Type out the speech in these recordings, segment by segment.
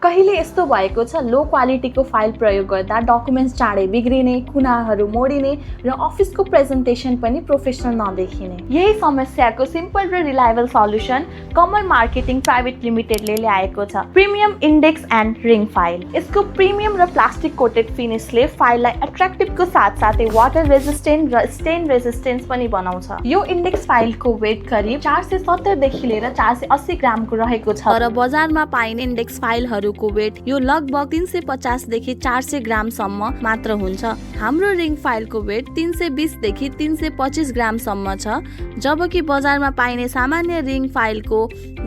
कहिले यस्तो भएको छ लो क्वालिटीको फाइल प्रयोग गर्दा डकुमेन्ट्स चाँडै बिग्रिने, कुनाहरू मोडिने र अफिसको प्रेजेन्टेसन पनि प्रोफेसनल नदेखिने। यही समस्याको सिम्पल र रिलायबल सल्युसन कमल मार्केटिङ प्राइभेट लिमिटेडले ल्याएको छ, premium index and ring file. यसको प्रिमियम र प्लास्टिक कोटेड फिनिसले फाइललाई एट्र्याक्टिभको साथसाथै वाटर रेजिस्टेन्ट र स्टेन रेजिस्टेन्स पनि बनाउँछ। यो इन्डेक्स फाइलको वेट करिब 470 देखि लिएर 480 ग्रामको रहेको छ, तर बजारमा पाइने इन्डेक्स फाइलहरूको वेट यो लगभग 350 देखि 400 ग्रामसम्म मात्र हुन्छ। हाम्रो रिङ फाइलको वेट 320 देखि 325 ग्रामसम्म छ, जबकि बजारमा पाइने सामान्य रिङ फाइलको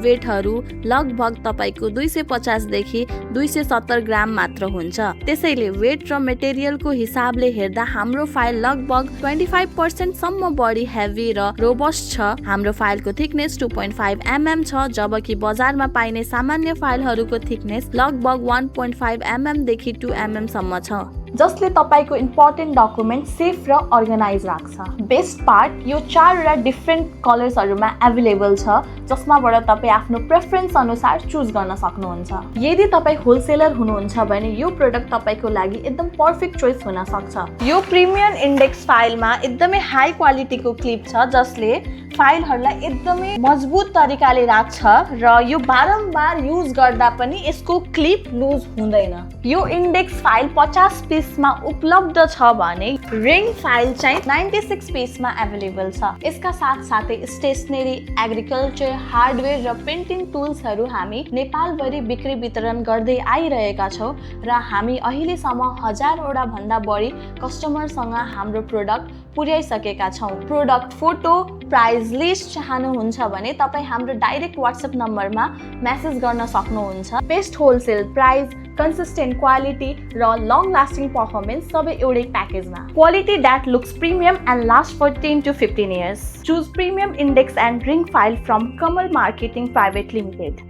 वेटहरू लगभग तपाईको 250 देखि 270 ग्राम मात्र हुन्छ। त्यसैले वेट र मेटेरियलको हिसाबले हेर्दा हाम्रो फाइल लगभग 25% सम्म बढी हेभी र रोबस्ट छ। हाम्रो फाइलको थिकनेस 2.5 mm छ, जबकि बजारमा पाइने सामान्य फाइलहरूको थिकनेस लगभग 1.5 mm देखि 2 mm सम्म छ, जसले तपाईको इम्पोर्टेन्ट डकुमेन्ट सेफ र अर्गनाइज राख्छ। बेस्ट पार्ट, यो 4 डिफ्रेन्ट कलर्सहरुमा अवेलेबल छ, जसमाबाट तपाई आफ्नो प्रेफरेन्स अनुसार चुज गर्न सक्नुहुन्छ। यदि तपाई होलसेलर हुनुहुन्छ भने यो प्रोडक्ट तपाईको लागि एकदम पर्फेक्ट चोइस हुन सक्छ। यो प्रिमियम इन्डेक्स फाइलमा एकदमै हाई क्वालिटीको क्लिप छ, जसले फाइलहरुलाई एकदमै मजबुत तरिकाले राख्छ र यो बारम्बार युज गर्दा पनि यसको क्लिप लुज हुँदैन। यो इन्डेक्स फाइल 50 पिसमा उपलब्ध छ भने रिङ फाइल चाहिँ 96 पिसमा अवेलेबल छ। यसका साथसाथै स्टेशनरी, एग्रिकल्चर, हार्डवेयर र पेन्टिङ टुल्सहरू हामी नेपालभरि बिक्री वितरण गर्दै आइरहेका छौँ र हामी अहिलेसम्म 1000 वटा भन्दा बढी कस्टमरसँग हाम्रो प्रोडक्ट पुर्याइसकेका छौँ। प्रोडक्ट फोटो, प्राइस लिस्ट चाहनुहुन्छ भने तपाईँ हाम्रो डाइरेक्ट WhatsApp नम्बरमा मेसेज गर्न सक्नुहुन्छ। Best wholesale price, consistent quality र long lasting performance सबै एउटै प्याकेजमा। Quality that looks premium and lasts for 10 to 15 years. Choose premium index and ring file from Kamal Marketing Private Limited.